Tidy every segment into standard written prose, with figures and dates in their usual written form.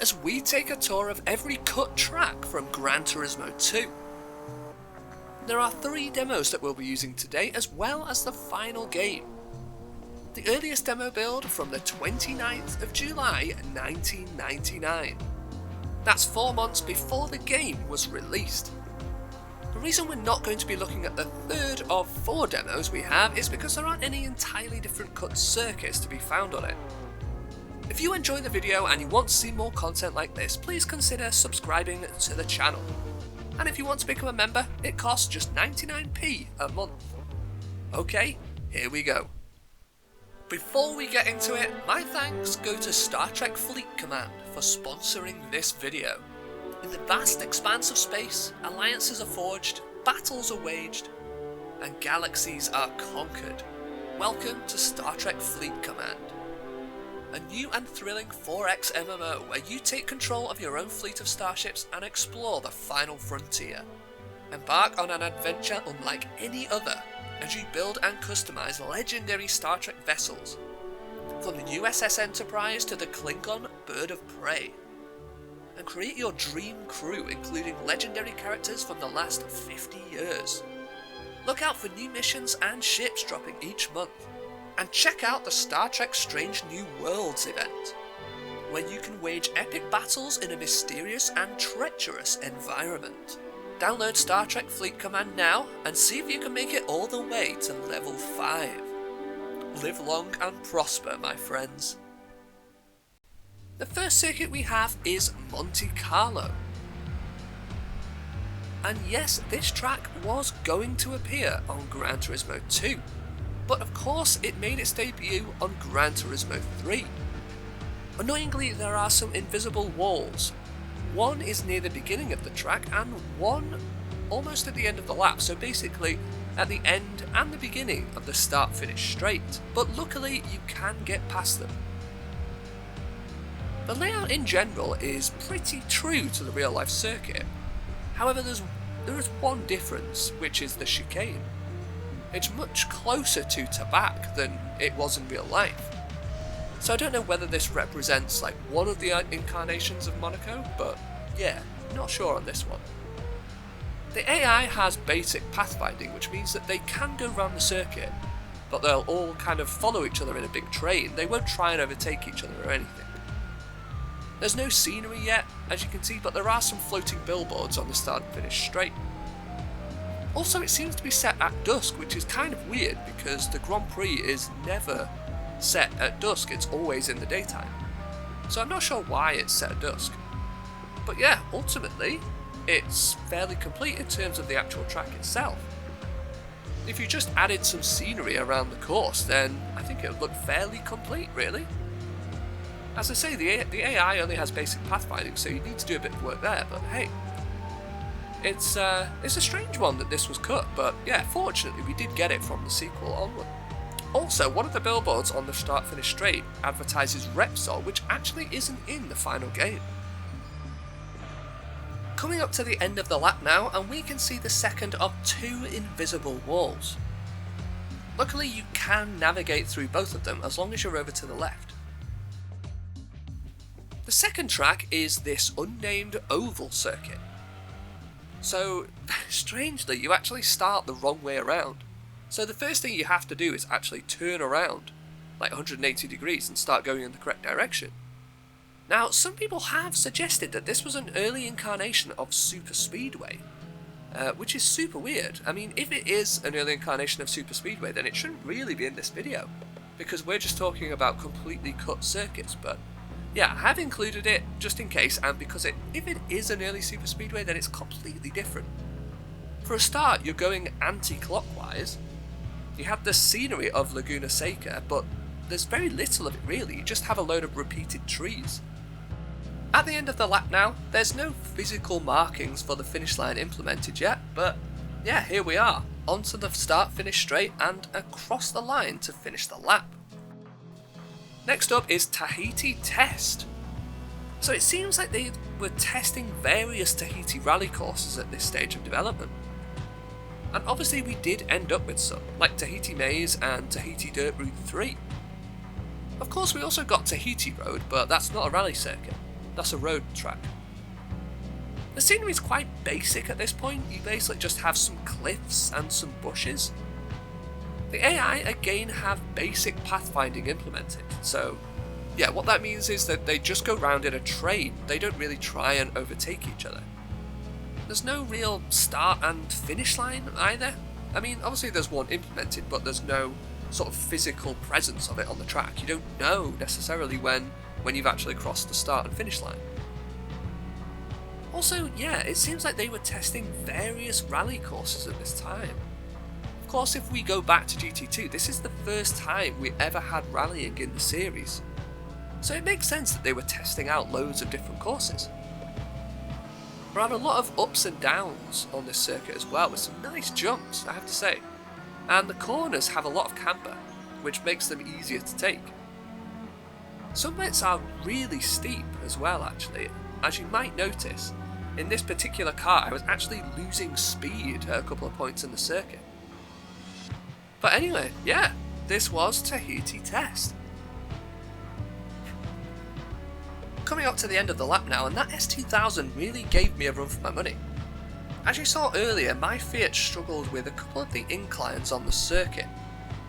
as we take a tour of every cut track from Gran Turismo 2. There are 3 demos that we'll be using today, as well as the final game. The earliest demo build from the 29th of July 1999. That's 4 months before the game was released. The reason we're not going to be looking at the third of 4 demos we have is because there aren't any entirely different cut circuits to be found on it. If you enjoy the video and you want to see more content like this, please consider subscribing to the channel. And if you want to become a member, it costs just 99p a month. Okay, here we go. Before we get into it, my thanks go to Star Trek Fleet Command for sponsoring this video. In the vast expanse of space, alliances are forged, battles are waged, and galaxies are conquered. Welcome to Star Trek Fleet Command. A new and thrilling 4X MMO where you take control of your own fleet of starships and explore the final frontier. Embark on an adventure unlike any other as you build and customize legendary Star Trek vessels, from the USS Enterprise to the Klingon Bird of Prey, and create your dream crew including legendary characters from the last 50 years. Look out for new missions and ships dropping each month. And check out the Star Trek Strange New Worlds event, where you can wage epic battles in a mysterious and treacherous environment. Download Star Trek Fleet Command now and see if you can make it all the way to level 5. Live long and prosper, my friends. The first circuit we have is Monte Carlo. And yes, this track was going to appear on Gran Turismo 2. But of course it made its debut on Gran Turismo 3. Annoyingly, there are some invisible walls. One is near the beginning of the track and one almost at the end of the lap, so basically at the end and the beginning of the start-finish straight, but luckily you can get past them. The layout in general is pretty true to the real-life circuit. However, there is one difference, which is the chicane. It's much closer to Tabac than it was in real life. So I don't know whether this represents like one of the incarnations of Monaco, but yeah, not sure on this one. The AI has basic pathfinding, which means that they can go around the circuit, but they'll all kind of follow each other in a big train. They won't try and overtake each other or anything. There's no scenery yet, as you can see, but there are some floating billboards on the start and finish straight. Also, it seems to be set at dusk, which is kind of weird because the Grand Prix is never set at dusk, it's always in the daytime. So I'm not sure why it's set at dusk. But yeah, ultimately, it's fairly complete in terms of the actual track itself. If you just added some scenery around the course, then I think it would look fairly complete, really. As I say, the AI only has basic pathfinding, so you need to do a bit of work there, but hey. It's a strange one that this was cut, but yeah, fortunately we did get it from the sequel onward. Also, one of the billboards on the start-finish straight advertises Repsol, which actually isn't in the final game. Coming up to the end of the lap now, and we can see the second of 2 invisible walls. Luckily you can navigate through both of them as long as you're over to the left. The second track is this unnamed oval circuit. So, strangely, you actually start the wrong way around. So the first thing you have to do is actually turn around, like 180 degrees, and start going in the correct direction. Now, some people have suggested that this was an early incarnation of Super Speedway, which is super weird. I mean, if it is an early incarnation of Super Speedway, then it shouldn't really be in this video, because we're just talking about completely cut circuits, but yeah, I have included it just in case, and because if it is an early Super Speedway, then it's completely different. For a start, you're going anti-clockwise. You have the scenery of Laguna Seca, but there's very little of it really, you just have a load of repeated trees. At the end of the lap now, there's no physical markings for the finish line implemented yet, but yeah, here we are, onto the start-finish straight and across the line to finish the lap. Next up is Tahiti Test. So it seems like they were testing various Tahiti rally courses at this stage of development. And obviously we did end up with some, like Tahiti Maze and Tahiti Dirt Route 3. Of course we also got Tahiti Road, but that's not a rally circuit. That's a road track. The scenery is quite basic at this point. You basically just have some cliffs and some bushes. The AI again have basic pathfinding implemented, so yeah, what that means is that they just go round in a train. They don't really try and overtake each other. There's no real start and finish line either. I mean, obviously there's one implemented, but there's no sort of physical presence of it on the track. You don't know necessarily when you've actually crossed the start and finish line. Also, yeah, it seems like they were testing various rally courses at this time. Of course, if we go back to GT2, this is the first time we ever had rallying in the series. So it makes sense that they were testing out loads of different courses. There are a lot of ups and downs on this circuit as well, with some nice jumps, I have to say. And the corners have a lot of camber, which makes them easier to take. Some bits are really steep as well, actually. As you might notice, in this particular car I was actually losing speed at a couple of points in the circuit. But anyway, yeah, this was Tahiti Test. Coming up to the end of the lap now, and that S2000 really gave me a run for my money. As you saw earlier, my Fiat struggled with a couple of the inclines on the circuit.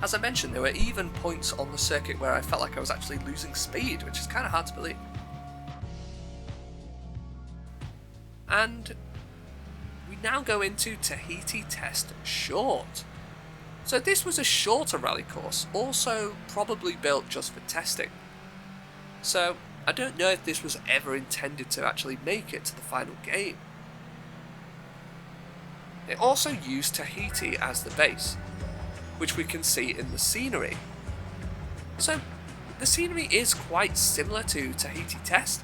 As I mentioned, there were even points on the circuit where I felt like I was actually losing speed, which is kind of hard to believe. And we now go into Tahiti Test Short. So this was a shorter rally course, also probably built just for testing. So I don't know if this was ever intended to actually make it to the final game. It also used Tahiti as the base, which we can see in the scenery. So the scenery is quite similar to Tahiti Test,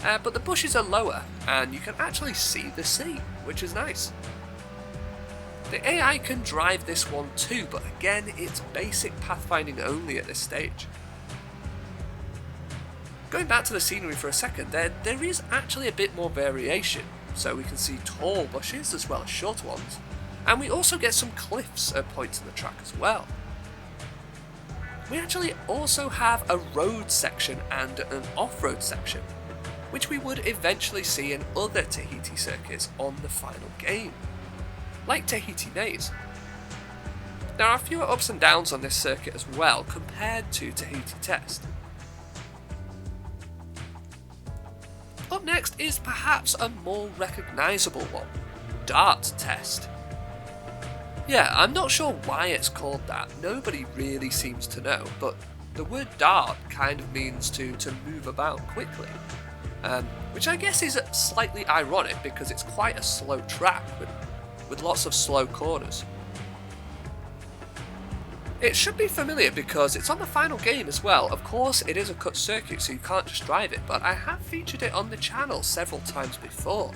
but the bushes are lower and you can actually see the sea, which is nice. The AI can drive this one too, but again it's basic pathfinding only at this stage. Going back to the scenery for a second, there is actually a bit more variation, so we can see tall bushes as well as short ones, and we also get some cliffs at points in the track as well. We actually also have a road section and an off-road section, which we would eventually see in other Tahiti circuits on the final game, like Tahiti Maze. There are fewer ups and downs on this circuit as well compared to Tahiti Test. Up next is perhaps a more recognisable one, Dart Test. Yeah, I'm not sure why it's called that, nobody really seems to know, but the word dart kind of means to move about quickly, which I guess is slightly ironic because it's quite a slow track with lots of slow corners. It should be familiar because it's on the final game as well. Of course it is a cut circuit so you can't just drive it, but I have featured it on the channel several times before.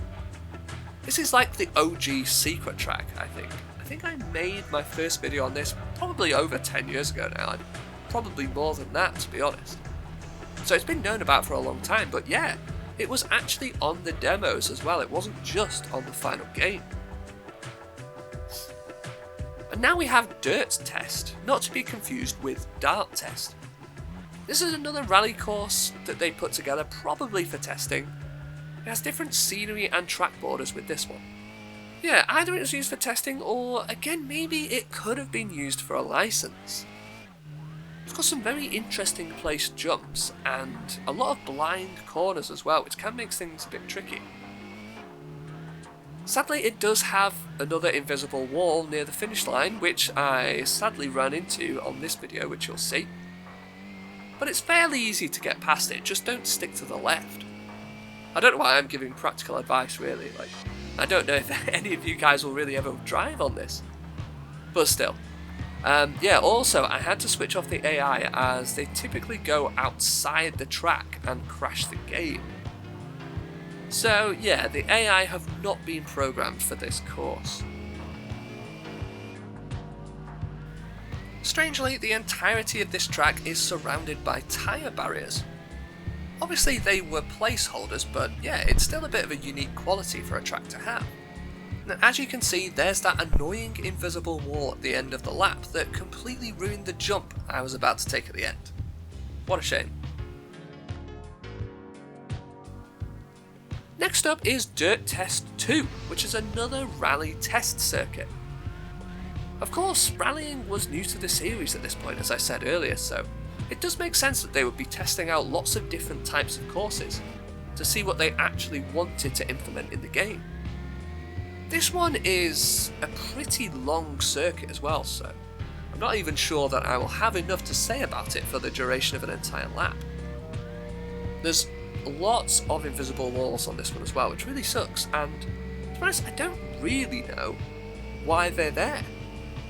This is like the OG secret track, I think. I think I made my first video on this probably over 10 years ago now, and probably more than that to be honest. So it's been known about for a long time, but yeah, it was actually on the demos as well, it wasn't just on the final game. And now we have Dirt Test, not to be confused with Dart Test. This is another rally course that they put together probably for testing. It has different scenery and track borders with this one. Yeah, either it was used for testing or again maybe it could have been used for a license. It's got some very interesting placed jumps and a lot of blind corners as well, which can make things a bit tricky. Sadly, it does have another invisible wall near the finish line, which I sadly ran into on this video, which you'll see. But it's fairly easy to get past it, just don't stick to the left. I don't know why I'm giving practical advice really, I don't know if any of you guys will really ever drive on this. But still. Yeah, also I had to switch off the AI as they typically go outside the track and crash the game. So yeah, the AI have not been programmed for this course. Strangely, the entirety of this track is surrounded by tyre barriers. Obviously they were placeholders, but yeah, it's still a bit of a unique quality for a track to have. Now, as you can see, there's that annoying invisible wall at the end of the lap that completely ruined the jump I was about to take at the end. What a shame. Next up is Dirt Test 2, which is another rally test circuit. Of course, rallying was new to the series at this point, as I said earlier, so it does make sense that they would be testing out lots of different types of courses to see what they actually wanted to implement in the game. This one is a pretty long circuit as well, so I'm not even sure that I will have enough to say about it for the duration of an entire lap. There's lots of invisible walls on this one as well, which really sucks, and to be honest, I don't really know why they're there.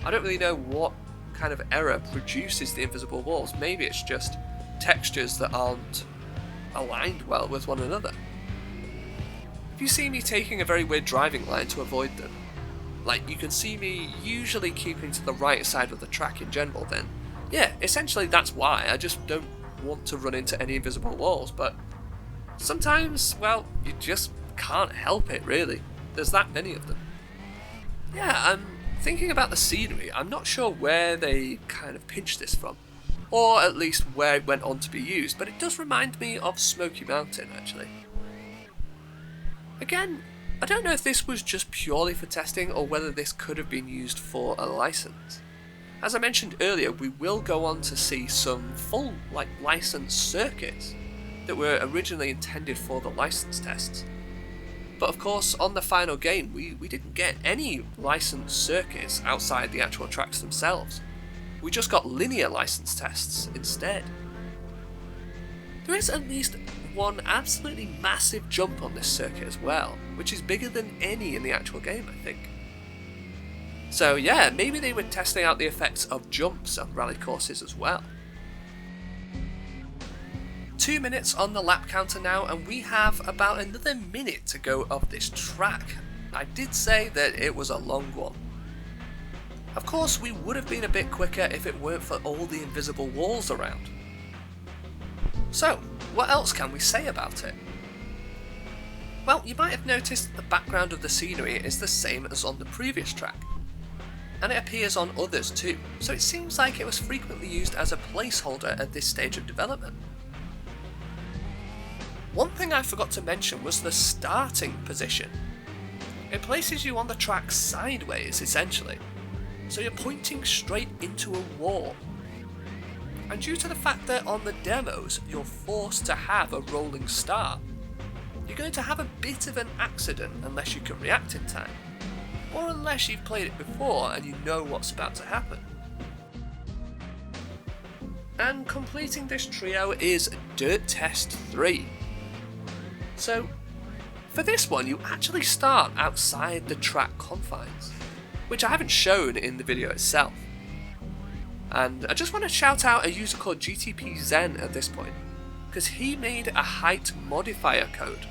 I don't really know what kind of error produces the invisible walls. Maybe it's just textures that aren't aligned well with one another. If you see me taking a very weird driving line to avoid them, like you can see me usually keeping to the right side of the track in general, then yeah, essentially that's why. I just don't want to run into any invisible walls, but sometimes, well, you just can't help it really. There's that many of them. Yeah, I'm thinking about the scenery. I'm not sure where they kind of pinched this from, or at least where it went on to be used, but it does remind me of Smokey Mountain actually. Again, I don't know if this was just purely for testing or whether this could have been used for a license. As I mentioned earlier, we will go on to see some full licensed circuits that were originally intended for the license tests. But of course, on the final game, we didn't get any licensed circuits outside the actual tracks themselves. We just got linear license tests instead. There is at least one absolutely massive jump on this circuit as well, which is bigger than any in the actual game, I think. So yeah, maybe they were testing out the effects of jumps on rally courses as well. 2 minutes on the lap counter now, and we have about another minute to go of this track. I did say that it was a long one. Of course, we would have been a bit quicker if it weren't for all the invisible walls around. So, what else can we say about it? Well, you might have noticed that the background of the scenery is the same as on the previous track, and it appears on others too, so it seems like it was frequently used as a placeholder at this stage of development. One thing I forgot to mention was the starting position. It places you on the track sideways, essentially, so you're pointing straight into a wall. And due to the fact that on the demos you're forced to have a rolling start, you're going to have a bit of an accident unless you can react in time, or unless you've played it before and you know what's about to happen. And completing this trio is Dirt Test 3. So, for this one you actually start outside the track confines, which I haven't shown in the video itself. And I just want to shout out a user called GTPXenn at this point, because he made a height modifier code.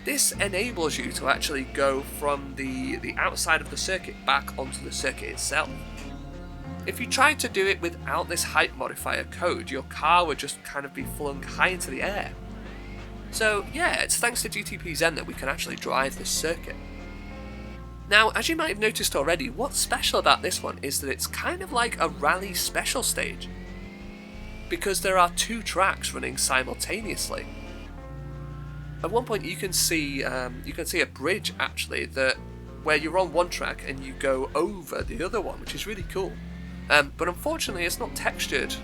This enables you to actually go from the outside of the circuit back onto the circuit itself. If you tried to do it without this height modifier code, your car would just kind of be flung high into the air. So yeah, it's thanks to GTPXenn that we can actually drive this circuit. Now, as you might have noticed already, what's special about this one is that it's kind of like a rally special stage, because there are two tracks running simultaneously. At one point you can see a bridge actually where you're on one track and you go over the other one, which is really cool. But unfortunately it's not textured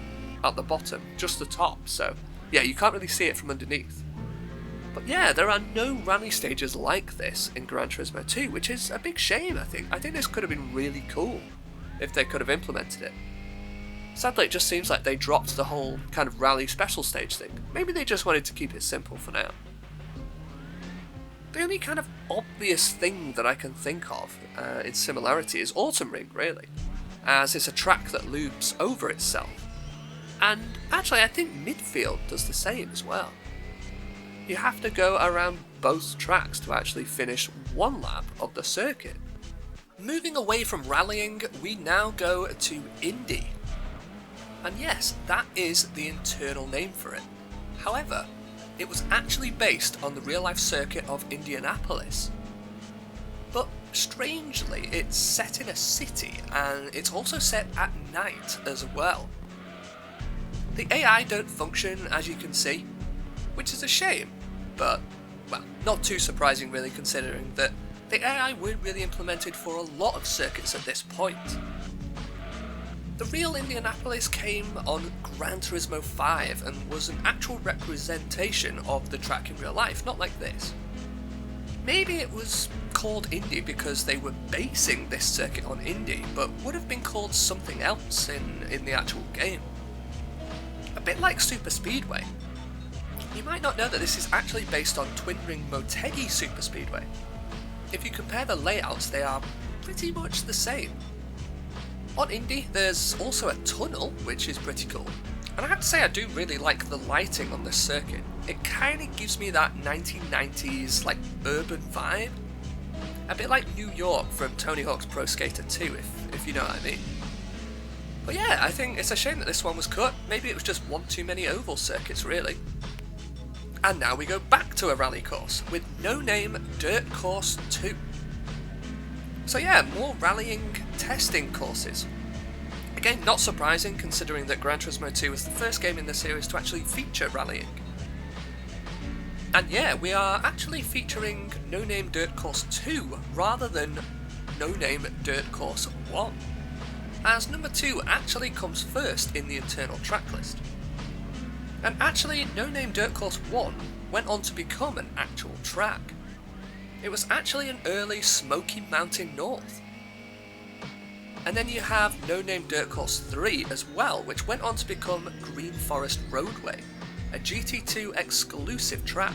at the bottom, just the top, so yeah, you can't really see it from underneath. But yeah, there are no rally stages like this in Gran Turismo 2, which is a big shame, I think. I think this could have been really cool if they could have implemented it. Sadly, it just seems like they dropped the whole kind of rally special stage thing. Maybe they just wanted to keep it simple for now. The only kind of obvious thing that I can think of in similarity is Autumn Ring, really, as it's a track that loops over itself. And actually, I think Midfield does the same as well. You have to go around both tracks to actually finish one lap of the circuit. Moving away from rallying, we now go to Indi. And yes, that is the internal name for it. However, it was actually based on the real-life circuit of Indianapolis. But strangely, it's set in a city, and it's also set at night as well. The AI don't function, as you can see, which is a shame, but, well, Not too surprising really, considering that the AI weren't really implemented for a lot of circuits at this point. The real Indianapolis came on Gran Turismo 5 and was an actual representation of the track in real life, not like this. Maybe it was called Indi because they were basing this circuit on Indi, but would have been called something else in the actual game. A bit like Super Speedway. You might not know that this is actually based on Twin Ring Motegi Super Speedway. If you compare the layouts, they are pretty much the same. On Indi, there's also a tunnel, which is pretty cool. And I have to say I do really like the lighting on this circuit. It kind of gives me that 1990s like urban vibe. A bit like New York from Tony Hawk's Pro Skater 2, if you know what I mean. But yeah, I think it's a shame that this one was cut. Maybe it was just one too many oval circuits, really. And now we go back to a rally course with No Name Dirt Course 2. So yeah, more rallying testing courses. Again, not surprising considering that Gran Turismo 2 was the first game in the series to actually feature rallying. And yeah, we are actually featuring No Name Dirt Course 2 rather than No Name Dirt Course 1, as number 2 actually comes first in the internal track list. And actually, No Name Dirt Course 1 went on to become an actual track. It was actually an early Smokey Mountain North. And then you have No Name Dirt Course 3 as well, which went on to become Green Forest Roadway, a GT2 exclusive track.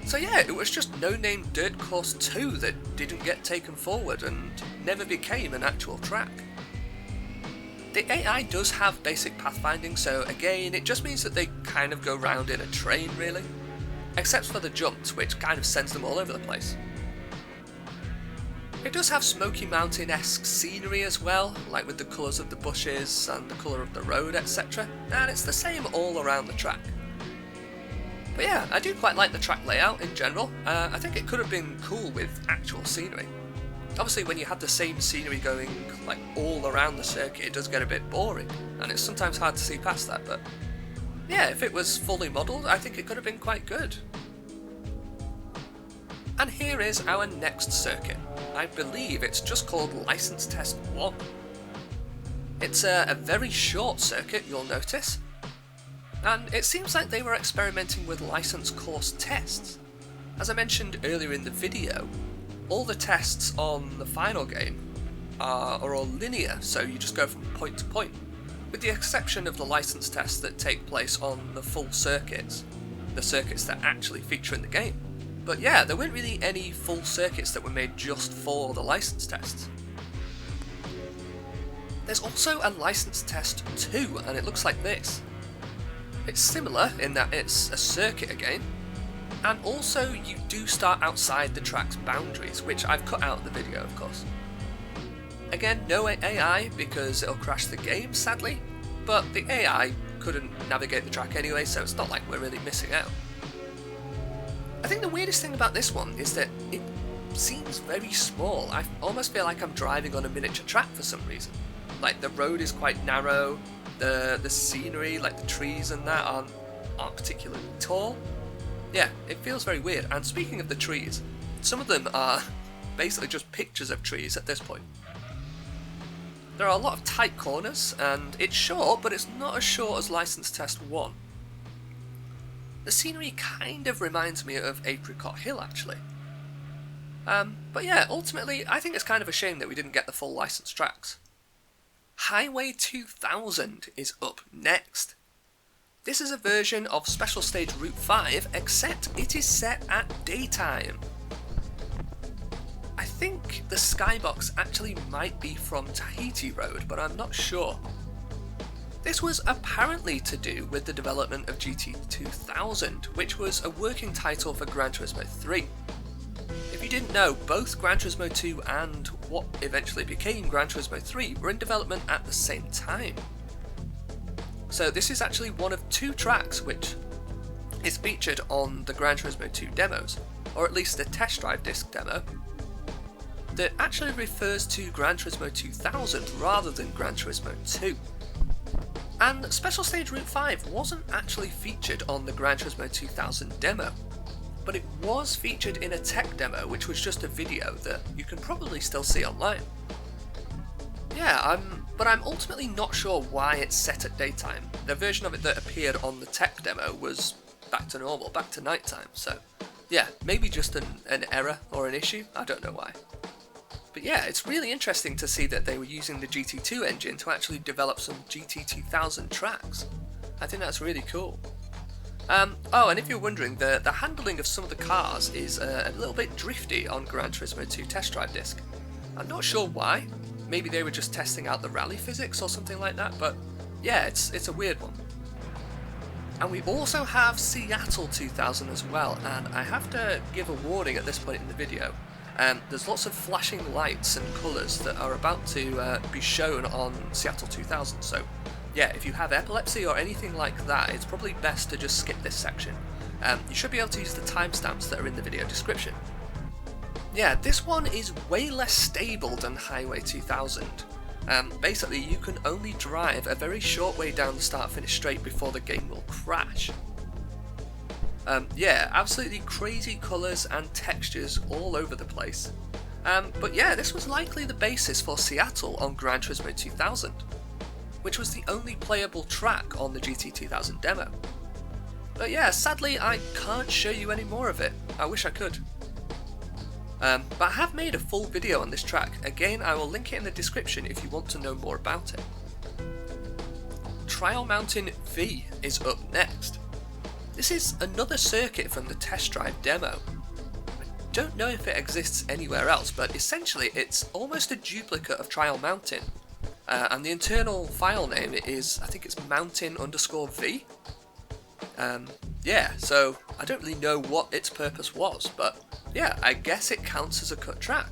So yeah, it was just No Name Dirt Course 2 that didn't get taken forward and never became an actual track. The AI does have basic pathfinding, so again, it just means that they kind of go round in a train really, except for the jumps, which kind of sends them all over the place. It does have Smoky Mountain-esque scenery as well, like with the colours of the bushes and the colour of the road, etc. And it's the same all around the track. But yeah, I do quite like the track layout in general. I think it could have been cool with actual scenery. Obviously when you have the same scenery going like all around the circuit, it does get a bit boring, and it's sometimes hard to see past that, but yeah, if it was fully modelled, I think it could have been quite good. And here is our next circuit. I believe it's just called License Test 1. It's a very short circuit, you'll notice, and it seems like they were experimenting with license course tests. As I mentioned earlier in the video, all the tests on the final game are all linear, so you just go from point to point, with the exception of the license tests that take place on the full circuits, the circuits that actually feature in the game. But yeah, there weren't really any full circuits that were made just for the license tests. There's also a license test 2, and it looks like this. It's similar in that it's a circuit again, and also you do start outside the track's boundaries, which I've cut out of the video of course. Again, no AI because it'll crash the game sadly, but the AI couldn't navigate the track anyway, so it's not like we're really missing out. I think the weirdest thing about this one is that it seems very small. I almost feel like I'm driving on a miniature track for some reason. Like the road is quite narrow, the scenery, like the trees and that aren't particularly tall. Yeah, it feels very weird. And speaking of the trees, some of them are basically just pictures of trees at this point. There are a lot of tight corners, and it's short, but it's not as short as License Test 1. The scenery kind of reminds me of Apricot Hill, actually. But yeah, ultimately, I think it's kind of a shame that we didn't get the full licensed tracks. Highway 2000 is up next. This is a version of Special Stage Route 5, except it is set at daytime. I think the skybox actually might be from Tahiti Road, but I'm not sure. This was apparently to do with the development of GT 2000, which was a working title for Gran Turismo 3. If you didn't know, both Gran Turismo 2 and what eventually became Gran Turismo 3 were in development at the same time. So this is actually one of 2 tracks which is featured on the Gran Turismo 2 demos, or at least the test drive disc demo, that actually refers to Gran Turismo 2000 rather than Gran Turismo 2. And Special Stage Route 5 wasn't actually featured on the Gran Turismo 2000 demo, but it was featured in a tech demo, which was just a video that you can probably still see online. Yeah, but I'm ultimately not sure why it's set at daytime. The version of it that appeared on the tech demo was back to normal, back to nighttime, so yeah, maybe just an error or an issue, I don't know why. But yeah, it's really interesting to see that they were using the GT2 engine to actually develop some GT2000 tracks. I think that's really cool. Oh, and if you're wondering, the handling of some of the cars is a little bit drifty on Gran Turismo 2 Test Drive Disc. I'm not sure why. Maybe they were just testing out the rally physics or something like that, but yeah, it's a weird one. And we also have Seattle 2000 as well, and I have to give a warning at this point in the video. There's lots of flashing lights and colours that are about to be shown on Seattle 2000, so yeah, if you have epilepsy or anything like that, it's probably best to just skip this section. You should be able to use the timestamps that are in the video description. Yeah, this one is way less stable than Highway 2000. Basically, you can only drive a very short way down the start-finish straight before the game will crash. Yeah, absolutely crazy colours and textures all over the place. But yeah, this was likely the basis for Seattle on Gran Turismo 2000, which was the only playable track on the GT2000 demo. But yeah, sadly I can't show you any more of it. I wish I could. But I have made a full video on this track. Again, I will link it in the description if you want to know more about it. Trial Mountain V is up next. This is another circuit from the test drive demo. I don't know if it exists anywhere else, but essentially it's almost a duplicate of Trial Mountain. And the internal file name is, I think it's mountain_v. Yeah, so I don't really know what its purpose was, but yeah, I guess it counts as a cut track.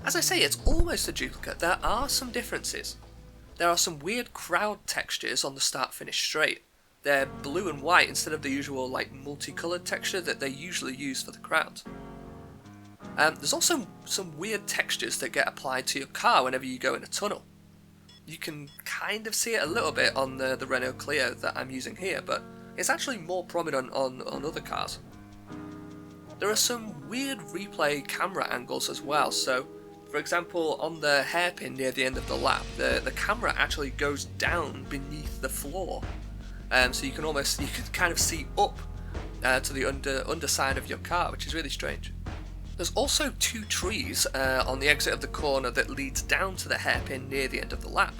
As I say, it's almost a duplicate. There are some differences. There are some weird crowd textures on the start-finish straight. They're blue and white instead of the usual like multicoloured texture that they usually use for the crowd. There's also some weird textures that get applied to your car whenever you go in a tunnel. You can kind of see it a little bit on the Renault Clio that I'm using here, but it's actually more prominent on other cars. There are some weird replay camera angles as well, so for example on the hairpin near the end of the lap, the camera actually goes down beneath the floor, so you can kind of see up to the underside of your car, which is really strange. There's also two trees on the exit of the corner that leads down to the hairpin near the end of the lap.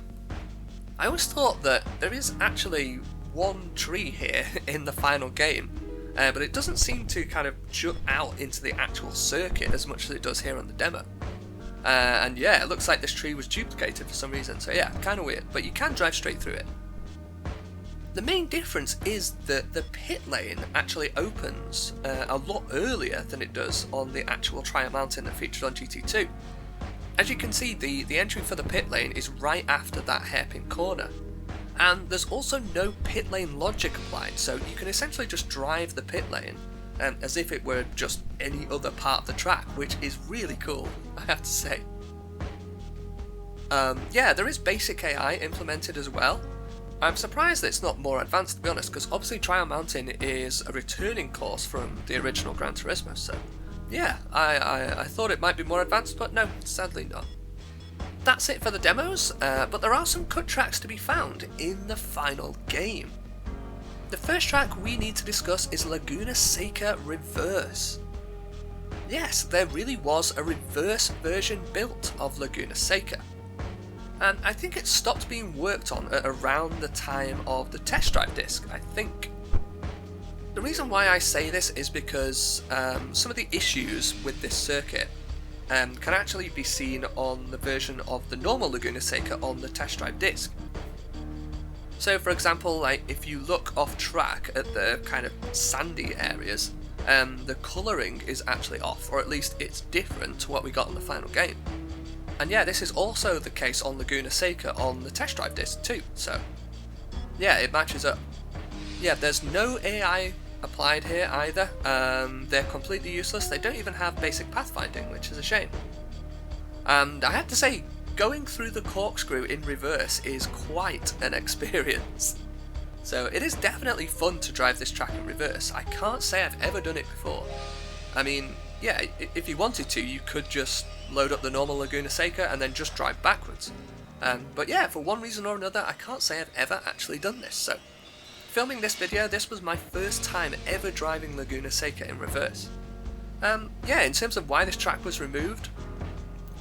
I always thought that there is actually one tree here in the final game, but it doesn't seem to kind of jut out into the actual circuit as much as it does here on the demo. And yeah, it looks like this tree was duplicated for some reason, so yeah, kind of weird, but you can drive straight through it. The main difference is that the pit lane actually opens a lot earlier than it does on the actual Trial Mountain that featured on GT2. As you can see, the entry for the pit lane is right after that hairpin corner. And there's also no pit lane logic applied, so you can essentially just drive the pit lane as if it were just any other part of the track, which is really cool, I have to say. Yeah, there is basic AI implemented as well. I'm surprised that it's not more advanced, to be honest, because obviously Trial Mountain is a returning course from the original Gran Turismo, so yeah, I thought it might be more advanced, but no, sadly not. That's it for the demos, but there are some cut tracks to be found in the final game. The first track we need to discuss is Laguna Seca Reverse. Yes, there really was a reverse version built of Laguna Seca. And I think it stopped being worked on at around the time of the test drive disc, I think. The reason why I say this is because some of the issues with this circuit can actually be seen on the version of the normal Laguna Seca on the test drive disc. So for example, like if you look off track at the kind of sandy areas, the colouring is actually off, or at least it's different to what we got in the final game. And yeah, this is also the case on Laguna Seca on the test drive disc too, so yeah, it matches up. Yeah, there's no AI applied here either. They're completely useless. They don't even have basic pathfinding, which is a shame. And I have to say, going through the corkscrew in reverse is quite an experience. So it is definitely fun to drive this track in reverse. I can't say I've ever done it before. I mean, yeah, if you wanted to, you could just load up the normal Laguna Seca and then just drive backwards. But yeah, for one reason or another, I can't say I've ever actually done this. So, filming this video, this was my first time ever driving Laguna Seca in reverse. Yeah, in terms of why this track was removed,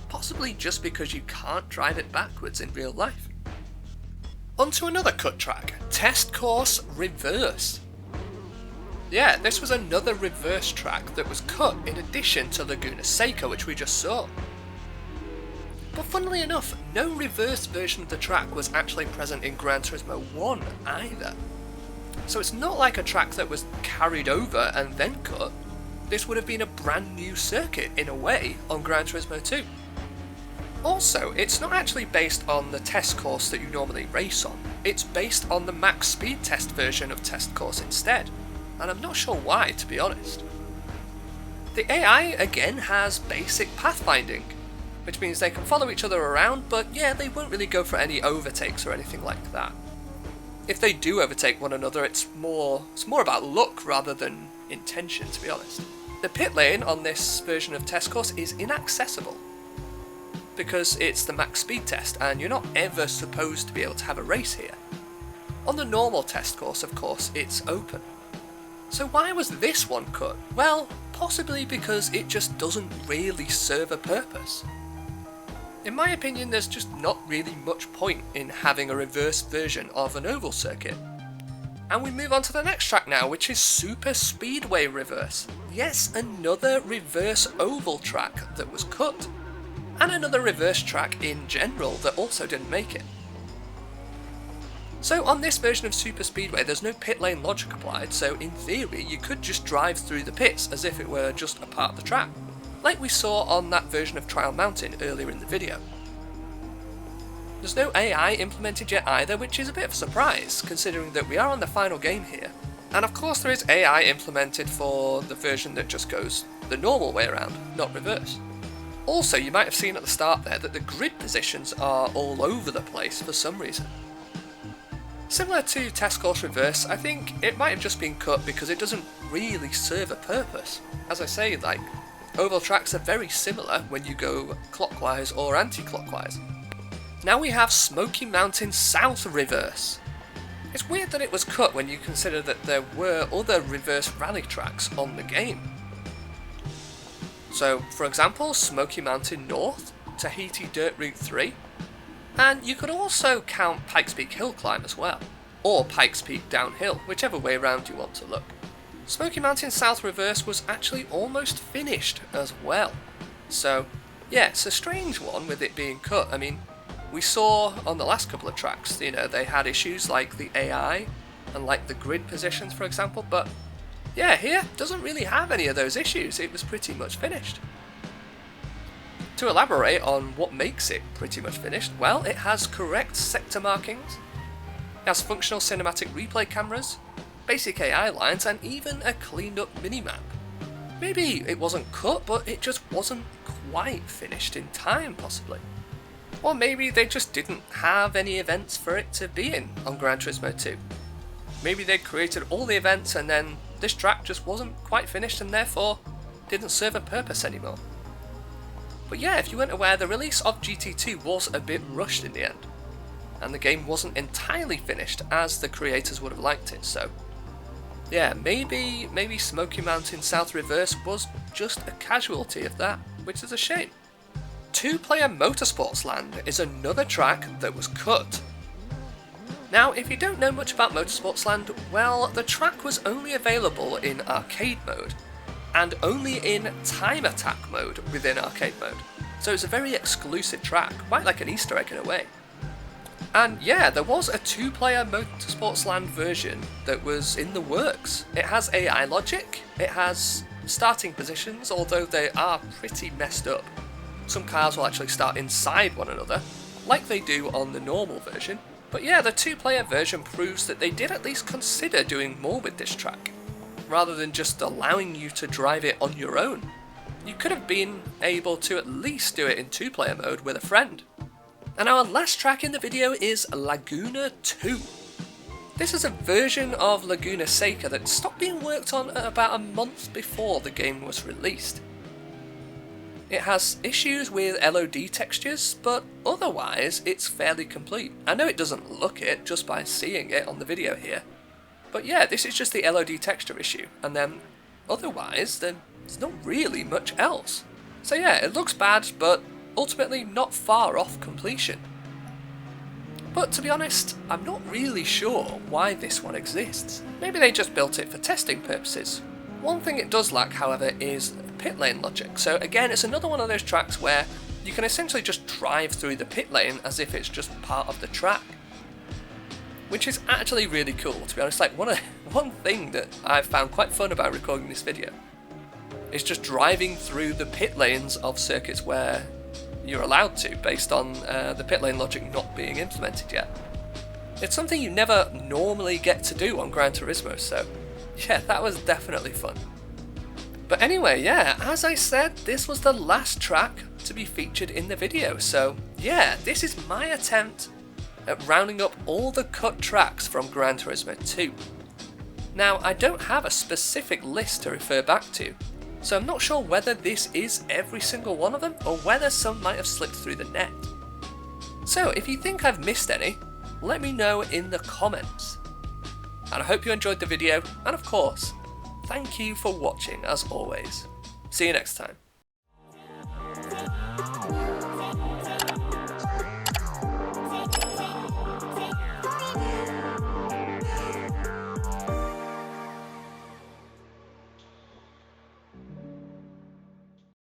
possibly just because you can't drive it backwards in real life. Onto another cut track, Test Course Reverse. Yeah, this was another reverse track that was cut in addition to Laguna Seca, which we just saw. But funnily enough, no reverse version of the track was actually present in Gran Turismo 1 either. So it's not like a track that was carried over and then cut. This would have been a brand new circuit, in a way, on Gran Turismo 2. Also, it's not actually based on the test course that you normally race on. It's based on the max speed test version of test course instead. And I'm not sure why, to be honest. The AI, again, has basic pathfinding, which means they can follow each other around, but yeah, they won't really go for any overtakes or anything like that. If they do overtake one another, it's more about luck rather than intention, to be honest. The pit lane on this version of test course is inaccessible, because it's the max speed test, and you're not ever supposed to be able to have a race here. On the normal test course, of course, it's open. So why was this one cut? Well, possibly because it just doesn't really serve a purpose. In my opinion, there's just not really much point in having a reverse version of an oval circuit. And we move on to the next track now, which is Super Speedway Reverse. Yes, another reverse oval track that was cut. And another reverse track in general that also didn't make it. So on this version of Super Speedway, there's no pit lane logic applied, so in theory you could just drive through the pits as if it were just a part of the track, like we saw on that version of Trial Mountain earlier in the video. There's no AI implemented yet either, which is a bit of a surprise, considering that we are on the final game here. And of course there is AI implemented for the version that just goes the normal way around, not reverse. Also, you might have seen at the start there that the grid positions are all over the place for some reason. Similar to Test Course Reverse, I think it might have just been cut because it doesn't really serve a purpose. As I say, like, oval tracks are very similar when you go clockwise or anti-clockwise. Now we have Smoky Mountain South Reverse. It's weird that it was cut when you consider that there were other reverse rally tracks on the game. So, for example, Smoky Mountain North, Tahiti Dirt Route 3, and you could also count Pikes Peak Hill Climb as well, or Pikes Peak Downhill, whichever way around you want to look. Smoky Mountain South Reverse was actually almost finished as well. So, yeah, it's a strange one with it being cut. I mean, we saw on the last couple of tracks, you know, they had issues like the AI and like the grid positions, for example, but yeah, here doesn't really have any of those issues. It was pretty much finished. To elaborate on what makes it pretty much finished, well, it has correct sector markings, it has functional cinematic replay cameras, basic AI lines, and even a cleaned up minimap. Maybe it wasn't cut, but it just wasn't quite finished in time, possibly. Or maybe they just didn't have any events for it to be in on Gran Turismo 2. Maybe they created all the events and then this track just wasn't quite finished and therefore didn't serve a purpose anymore. But yeah, if you weren't aware, the release of GT2 was a bit rushed in the end, and the game wasn't entirely finished as the creators would have liked it, so yeah, maybe Smoky Mountain South Reverse was just a casualty of that, which is a shame. Two-player Motorsports Land is another track that was cut. Now, if you don't know much about Motorsports Land, well, the track was only available in arcade mode, and only in time attack mode within arcade mode. So it's a very exclusive track, quite like an Easter egg in a way. And yeah, there was a two-player Motorsports Land version that was in the works. It has AI logic, it has starting positions, although they are pretty messed up. Some cars will actually start inside one another, like they do on the normal version. But yeah, the two-player version proves that they did at least consider doing more with this track, rather than just allowing you to drive it on your own. You could have been able to at least do it in two-player mode with a friend. And our last track in the video is Laguna 2. This is a version of Laguna Seca that stopped being worked on at about a month before the game was released. It has issues with LOD textures, but otherwise it's fairly complete. I know it doesn't look it just by seeing it on the video here, but yeah, this is just the LOD texture issue, and then otherwise there's not really much else. So yeah, it looks bad, but ultimately not far off completion. But to be honest, I'm not really sure why this one exists. Maybe they just built it for testing purposes. One thing it does lack, however, is pit lane logic. So again, it's another one of those tracks where you can essentially just drive through the pit lane as if it's just part of the track, which is actually really cool, to be honest. Like one thing that I've found quite fun about recording this video is just driving through the pit lanes of circuits where you're allowed to, based on the pit lane logic not being implemented yet. It's something you never normally get to do on Gran Turismo, so yeah, that was definitely fun. But anyway, yeah, as I said, this was the last track to be featured in the video, so yeah, this is my attempt at rounding up all the cut tracks from Gran Turismo 2. Now, I don't have a specific list to refer back to, so I'm not sure whether this is every single one of them, or whether some might have slipped through the net. So if you think I've missed any, let me know in the comments. And I hope you enjoyed the video, and of course, thank you for watching as always. See you next time.